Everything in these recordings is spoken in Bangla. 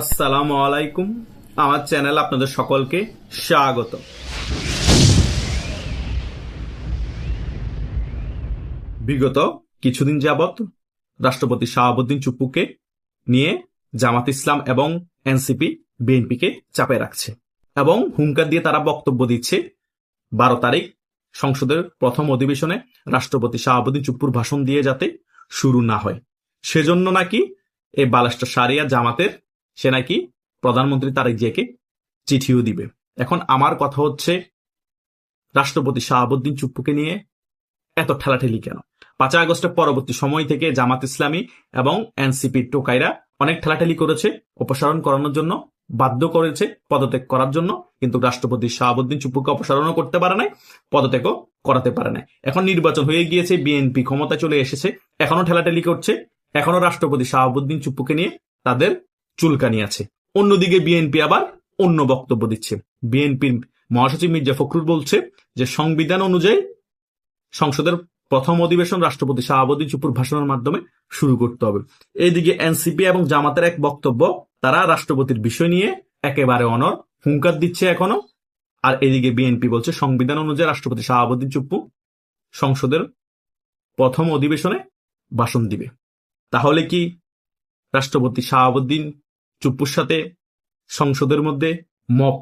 আসসালামু আলাইকুম। আমার চ্যানেল আপনাদের সকলকে স্বাগত। বিগত কিছুদিন যাবৎ রাষ্ট্রপতি শাহাবুদ্দিন চুপ্পুকে নিয়ে জামাত ইসলাম এবং এনসিপি বিএনপিকে চাপে রাখছে এবং হুঙ্কার দিয়ে তারা বক্তব্য দিচ্ছে 12 তারিখ সংসদের প্রথম অধিবেশনে রাষ্ট্রপতি শাহাবুদ্দিন চুপ্পুর ভাষণ দিয়ে যাতে শুরু না হয়। সেজন্য নাকি এই বালাস্টার সারিয়া জামাতের সে নাকি প্রধানমন্ত্রী তারেক জিয়াকে চিঠিও দিবে। এখন আমার কথা হচ্ছে, রাষ্ট্রপতি শাহাবুদ্দিন চুপ্পুকে নিয়ে এত ঠেলাঠেলি কেন? 5 আগস্টের পরবর্তী সময় থেকে জামাত ইসলামী এবং এনসিপির টোকাইরা অনেক ঠেলাঠেলি করেছে, অপসারণ করানোর জন্য বাধ্য করেছে পদত্যাগ করার জন্য, কিন্তু রাষ্ট্রপতি শাহাবুদ্দিন চুপ্পুকে অপসারণও করতে পারে নাই, পদত্যাগও করাতে পারে নাই। এখন নির্বাচন হয়ে গিয়েছে, বিএনপি ক্ষমতা চলে এসেছে, এখনো ঠেলাঠেলি করছে, এখনো রাষ্ট্রপতি শাহাবুদ্দিন চুপ্পুকে নিয়ে তাদের চুলকানি আছে। অন্যদিকে বিএনপি আবার অন্য বক্তব্য দিচ্ছে। বিএনপির মহাসচিব মির্জা ফখরুল বলছে যে সংবিধান অনুযায়ী সংসদের প্রথম অধিবেশন রাষ্ট্রপতি শাহাবুদ্দিন চুপ্পুর ভাষণের মাধ্যমে শুরু করতে হবে। এইদিকে এনসিপি এবং জামাতের এক বক্তব্য, তারা রাষ্ট্রপতির বিষয় নিয়ে একেবারে অনড়, হুঙ্কার দিচ্ছে এখনো। আর এদিকে বিএনপি বলছে সংবিধান অনুযায়ী রাষ্ট্রপতি শাহাবুদ্দিন চুপ্পু সংসদের প্রথম অধিবেশনে ভাষণ দিবে। তাহলে কি রাষ্ট্রপতি শাহাবুদ্দিন চুপ্পুর সাথে সংসদের মধ্যে মব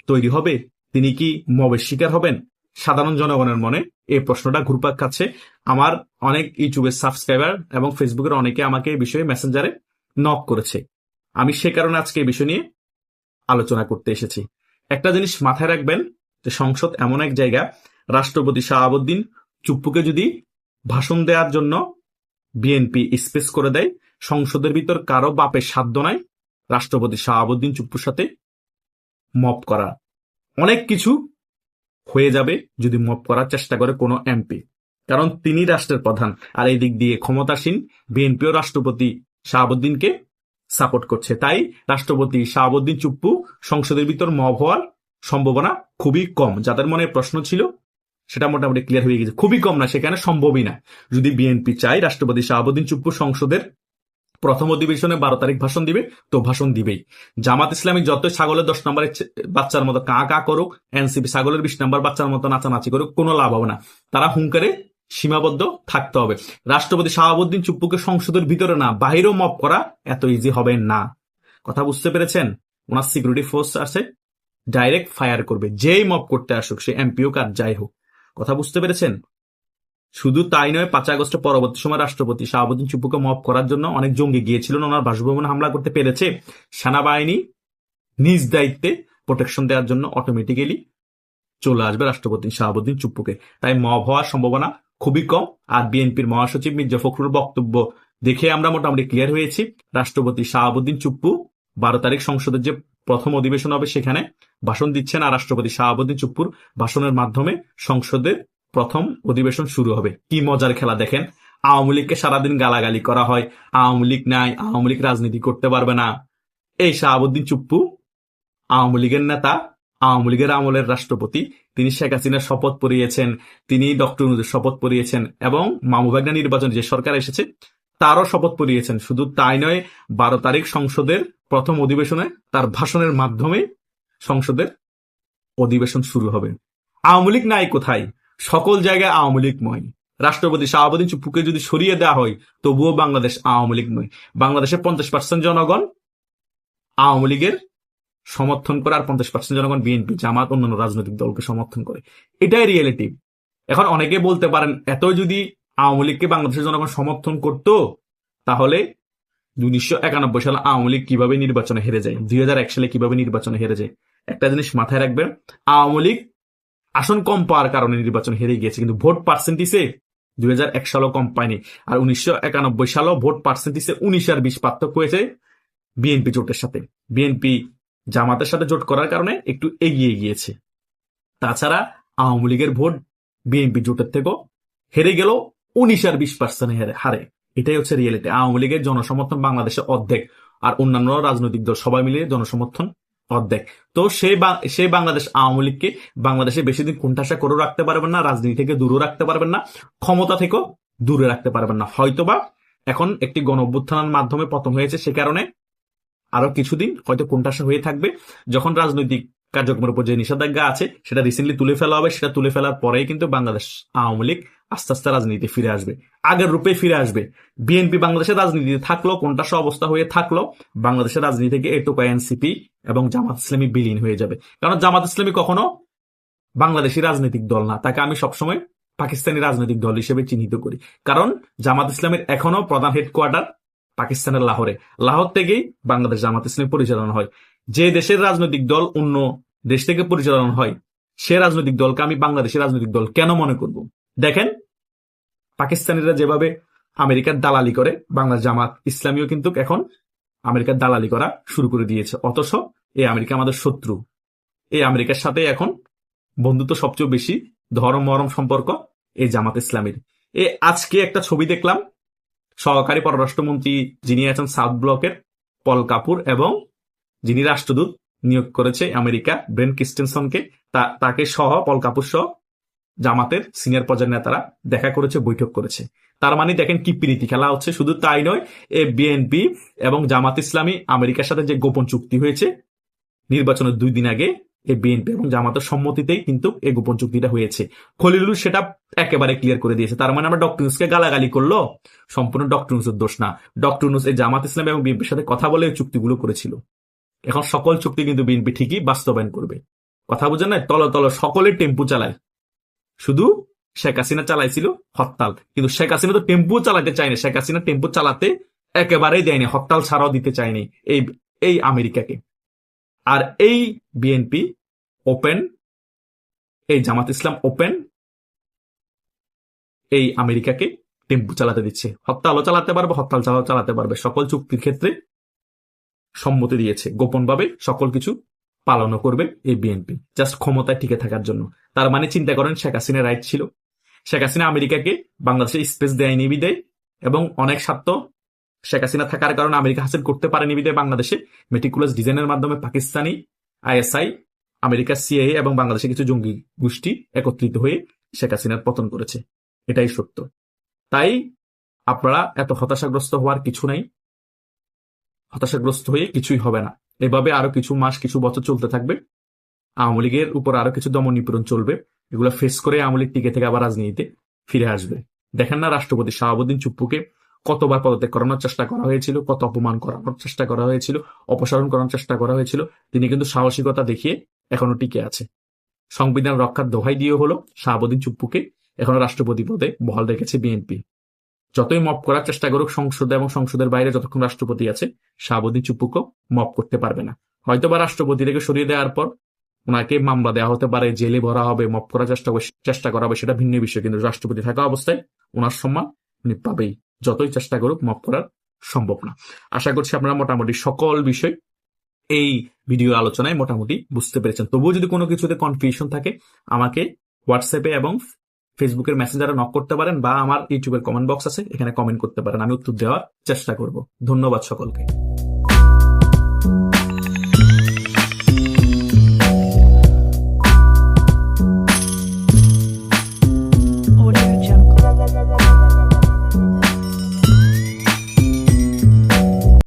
তৈরি হবে? তিনি কি মবের শিকার হবেন? সাধারণ জনগণের মনে এই প্রশ্নটা ঘুরপাক খাচ্ছে। আমার অনেক ইউটিউবের সাবস্ক্রাইবার এবং ফেসবুকের অনেকে আমাকে এই বিষয়ে মেসেঞ্জারে নক করেছে। আমি সে কারণে আজকে এই বিষয় নিয়ে আলোচনা করতে এসেছি। একটা জিনিস মাথায় রাখবেন যে সংসদ এমন এক জায়গা, রাষ্ট্রপতি শাহাবুদ্দিন চুপ্পুকে যদি ভাষণ দেওয়ার জন্য বিএনপি স্পেস করে দেয়, সংসদের ভিতর কারো বাপের সাধ্য নাই রাষ্ট্রপতি শাহাবুদ্দিন চুপ্পুর সাথে মব করা। অনেক কিছু হয়ে যাবে যদি মব করার চেষ্টা করে কোনো এমপি, কারণ তিনি রাষ্ট্রের প্রধান। আর এই দিক দিয়ে ক্ষমতাসীন বিএনপিও রাষ্ট্রপতি শাহাবুদ্দিনকে সাপোর্ট করছে। তাই রাষ্ট্রপতি শাহাবুদ্দিন চুপ্পু সংসদের ভিতর মব হওয়ার সম্ভাবনা খুবই কম। যাদের মনে প্রশ্ন ছিল সেটা মোটামুটি ক্লিয়ার হয়ে গেছে, খুবই কম না, সেখানে সম্ভবই না। যদি বিএনপি চায় রাষ্ট্রপতি শাহাবুদ্দিন চুপ্পু সংসদের প্রথম অধিবেশনে 12 তারিখ ভাষণ দিবে, তো ভাষণ দিবেই। জামাত ইসলামী যত ছাগলের 10 নম্বরের বাচ্চার মতো কা কা করুক, এনসিপি ছাগলের 20 নম্বর বাচ্চার মতো নাচানাচি করুক, কোনো লাভ হবে না। তারা হুঙ্কারে সীমাবদ্ধ থাকতে হবে। রাষ্ট্রপতি শাহাবুদ্দিন চুপ্পুকে সংসদের ভিতরে না, বাহিরেও মব করা এত ইজি হবে না। কথা বুঝতে পেরেছেন? ওনার সিকিউরিটি ফোর্স আছে, ডাইরেক্ট ফায়ার করবে, যেই মব করতে আসুক, সে এমপিও কার যাই হোক। কথা বুঝতে পেরেছেন? শুধু তাই নয়, 5 আগস্টের পরবর্তী সময় রাষ্ট্রপতি শাহাবুদ্দিন চুপ্পুকে মব করার জন্য অনেক জঙ্গি গিয়েছিলেন, ওনার বাসভবনে হামলা করতে পেরেছে। সেনাবাহিনী নিজ দায়িত্বে প্রোটেকশন দেওয়ার জন্য অটোমেটিক্যালি চলে আসবে রাষ্ট্রপতি শাহাবুদ্দিন চুপ্পুকে। তাই মব হওয়ার সম্ভাবনা খুবই কম। আর বিএনপির মহাসচিব মির্জা ফখরুল বক্তব্য দেখে আমরা মোটামুটি ক্লিয়ার হয়েছি, রাষ্ট্রপতি শাহাবুদ্দিন চুপ্পু 12 তারিখ সংসদের যে প্রথম অধিবেশন হবে সেখানে ভাষণ দিচ্ছেন, আর রাষ্ট্রপতি শাহাবুদ্দিন চুপ্পুর ভাষণের মাধ্যমে সংসদের প্রথম অধিবেশন শুরু হবে। কি মজার খেলা দেখেন! আওয়ামী লীগকে সারাদিন গালাগালি করা হয়, আওয়ামী লীগ নাই, আওয়ামী লীগ রাজনীতি করতে পারবে না। এই শাহাবুদ্দিন চুপ্পু আওয়ামী লীগের নেতা, আওয়ামী লীগের আমলের রাষ্ট্রপতি। তিনি শেখ হাসিনার শপথ পড়িয়েছেন, তিনি ডক্টর ইউনূসের শপথ পড়িয়েছেন, এবং মামুবাগনা নির্বাচন যে সরকার এসেছে তারও শপথ পড়িয়েছেন। শুধু তাই নয়, 12 তারিখ সংসদের প্রথম অধিবেশনে তার ভাষণের মাধ্যমে সংসদের অধিবেশন শুরু হবে। আওয়ামী লীগ নাই কোথায়? সকল জায়গায় আওয়ামী লীগময়। রাষ্ট্রপতি শাহাবুদ্দিন চুপ্পুকে যদি সরিয়ে দেওয়া হয়, তবুও বাংলাদেশ আওয়ামী লীগময়। বাংলাদেশের 50% জনগণ আওয়ামী লীগের সমর্থন করে, আর 50% জনগণ বিএনপি, জামাত, অন্যান্য রাজনৈতিক দলকে সমর্থন করে। এটাই রিয়েলিটি। এখন অনেকে বলতে পারেন, এত যদি আওয়ামী লীগকে বাংলাদেশের জনগণ সমর্থন করত, তাহলে 1991 সালে আওয়ামী লীগ কিভাবে নির্বাচনে হেরে যায়, 2001 সালে কিভাবে নির্বাচনে হেরে যায়? একটা জিনিস মাথায় রাখবেন, আওয়ামী লীগ আসন কম পাওয়ার কারণে নির্বাচন হেরে গিয়েছে, কিন্তু ভোট পার্সেন্টেজে 2001 সালেও কম পায়নি। আর 1991 সালেও ভোট পার্সেন্টেজে 19 আর 20 পার্থক্য হয়েছে বিএনপি জোটের সাথে। বিএনপি জামাতের সাথে জোট করার কারণে একটু এগিয়ে গিয়েছে। তাছাড়া আওয়ামী লীগের ভোট বিএনপি জোটের থেকেও হেরে গেল 19 আর 20% হারে। এটাই হচ্ছে রিয়েলিটি। আওয়ামী লীগের জনসমর্থন বাংলাদেশে অর্ধেক, আর অন্যান্য রাজনৈতিক দল সবাই মিলিয়ে জনসমর্থন অর্ধেক। তো সেই বাংলাদেশ আওয়ামী লীগকে বাংলাদেশে বেশি দিন কোণঠাসা করে রাখতে পারবেন না, রাজনীতি থেকে দূরে রাখতে পারবেন না, ক্ষমতা থেকেও দূরে রাখতে পারবেন না। হয়তোবা এখন একটি গণ অভ্যুত্থানের মাধ্যমে পতন হয়েছে, সে কারণে আরো কিছুদিন হয়তো কোণঠাসা হয়ে থাকবে। যখন রাজনৈতিক কার্যক্রমের উপর যে নিষেধাজ্ঞা আছে সেটা রিসেন্টলি তুলে ফেলা হবে, সেটা তুলে ফেলার পরেই কিন্তু বাংলাদেশ আওয়ামী লীগ আস্তে আস্তে রাজনীতিতে ফিরে আসবে, আগের রূপে ফিরে আসবে। বিএনপি বাংলাদেশের রাজনীতিতে থাকলো, কোণঠাসা অবস্থা হয়ে থাকলো, বাংলাদেশের রাজনীতি থেকে এটুকু এনসিপি এবং জামাত ইসলামী বিলীন হয়ে যাবে। কারণ জামাত ইসলামী কখনো বাংলাদেশি রাজনৈতিক দল না, তাকে আমি সবসময় পাকিস্তানি রাজনৈতিক দল হিসেবে চিহ্নিত করি। কারণ জামাত ইসলামের এখনো প্রধান হেডকোয়ার্টার পাকিস্তানের লাহোরে, লাহোর থেকেই বাংলাদেশ জামাত ইসলামী পরিচালনা হয়। যে দেশের রাজনৈতিক দল অন্য দেশ থেকে পরিচালনা হয়, সে রাজনৈতিক দলকে আমি বাংলাদেশের রাজনৈতিক দল কেন মনে করব? দেখেন, পাকিস্তানিরা যেভাবে আমেরিকার দালালি করে, বাংলাদেশ জামাত ইসলামীও কিন্তু এখন আমেরিকার দালালি করা শুরু করে দিয়েছে। অথচ এই আমেরিকা আমাদের শত্রু। এই আমেরিকার সাথে এখন বন্ধুত্ব সবচেয়ে বেশি, ধরম মরম সম্পর্ক এই জামাত ইসলামীর। আজকে একটা ছবি দেখলাম, সহকারী পররাষ্ট্রমন্ত্রী যিনি আছেন সাউথ ব্লকের পল কাপুর এবং যিনি রাষ্ট্রদূত নিয়োগ করেছে আমেরিকা ব্রেন ক্রিস্টেনসনকে, তাকে সহ পল কাপুর সহ জামাতের সিনিয়র পর্যায়ের নেতারা দেখা করেছে, বৈঠক করেছে। তার মানে দেখেন কি প্রীতি খেলা হচ্ছে। শুধু তাই নয়, এই বিএনপি এবং জামাত ইসলামী আমেরিকার সাথে যে গোপন চুক্তি হয়েছে নির্বাচনের 2 দিন আগে, এই বিএনপি এবং জামাতের সম্মতিতেই কিন্তু এই গোপন চুক্তিটা হয়েছে। খলিলুর সেটা একেবারে ক্লিয়ার করে দিয়েছে। তার মানে আমরা ডক্টর ইউনূসকে গালাগালি করলো, সম্পূর্ণ ডক্টর ইউনূসের দোষ না। ডক্টর ইউনূস এই জামাত ইসলাম এবং বিএনপির সাথে কথা বলে চুক্তিগুলো করেছিল। এখন সকল চুক্তি কিন্তু বিএনপি ঠিকই বাস্তবায়ন করবে। কথা বুঝেন না? তল তল সকলে টেম্পু চালায়, শুধু শেখ হাসিনা চালাইছিল হরতাল, কিন্তু শেখ হাসিনা তো টেম্পু চালাতে চায়নি। শেখ হাসিনা টেম্পু চালাতে একেবারেই দেয়নি, হরতাল ছাড়াও দিতে চায়নি এই আমেরিকাকে। আর এই বিএনপি ওপেন, এই জামাত ইসলাম ওপেন এই আমেরিকাকে টেম্পু চালাতে দিচ্ছে। হরতালও চালাতে পারবে, হরতাল ছাড়াও চালাতে পারবে। সকল চুক্তির ক্ষেত্রে সম্মতি দিয়েছে, গোপনভাবে সকল কিছু পালনও করবে এই বিএনপি, জাস্ট ক্ষমতায় টিকে থাকার জন্য। তার মানে চিন্তা করেন, শেখ হাসিনা রাইট ছিল। শেখ হাসিনা আমেরিকাকে বাংলাদেশে স্পেস দেয়নি বিদায়, এবং অনেক স্বার্থ শেখ হাসিনা থাকার কারণে আমেরিকা হাসিল করতে পারেনি বিদায় বাংলাদেশে মেটিকুলাস ডিজাইনের মাধ্যমে পাকিস্তানি আইএসআই, আমেরিকার সিআইএ এবং বাংলাদেশে কিছু জঙ্গি গোষ্ঠী একত্রিত হয়ে শেখ হাসিনার পতন করেছে। এটাই সত্য। তাই আপনারা এত হতাশাগ্রস্ত হওয়ার কিছু নাই, হতাশাগ্রস্ত হয়ে কিছুই হবে না। এভাবে আরো কিছু মাস, কিছু বছর চলতে থাকবে। আওয়ামী লীগের উপর আরো কিছু দমন নিপীড়ন চলবে। এগুলো ফেস করে আওয়ামী লীগ টিকে থেকে আবার রাজনীতিতে ফিরে আসবে। দেখেন না, রাষ্ট্রপতি শাহাবুদ্দিন চুপ্পুকে কতবার পদত্যাগ করানোর চেষ্টা করা হয়েছিল, কত অপমান করানোর চেষ্টা করা হয়েছিল, অপসারণ করানোর চেষ্টা করা হয়েছিল। তিনি কিন্তু সাহসিকতা দেখিয়ে এখনো টিকে আছে। সংবিধান রক্ষার দোহাই দিয়ে হলো শাহাবুদ্দিন চুপ্পুকে এখনো রাষ্ট্রপতি পদে বহাল রেখেছে বিএনপি। যতই মপ করার চেষ্টা করুক সংসদে এবং সংসদের বাইরে যতক্ষণ রাষ্ট্রপতি আছে, শাহাবুদ্দিন চুপ্পুকে মপ করতে পারবে না। হয়তোবা রাষ্ট্রপতি থেকে সরিয়ে দেওয়ার পর ওনাকে মামলা দেওয়া হতে পারে, জেলে ভরা হবে, মপ করার চেষ্টা করা হবে, সেটা ভিন্ন বিষয়। কিন্তু রাষ্ট্রপতি থাকা অবস্থায় ওনার সম্মান উনি পাবেই, যতই চেষ্টা করুক মপ করার সম্ভব না। আশা করছি আপনারা মোটামুটি সকল বিষয় এই ভিডিও আলোচনায় মোটামুটি বুঝতে পেরেছেন। তবুও যদি কোনো কিছুতে কনফিউশন থাকে, আমাকে হোয়াটসঅ্যাপে এবং ফেসবুকের মেসেঞ্জারে নক করতে পারেন, বা আমার ইউটিউবের কমেন্ট বক্স আছে, এখানে কমেন্ট করতে পারেন। আমি উত্তর দেওয়ার চেষ্টা করব। ধন্যবাদ সকলকে।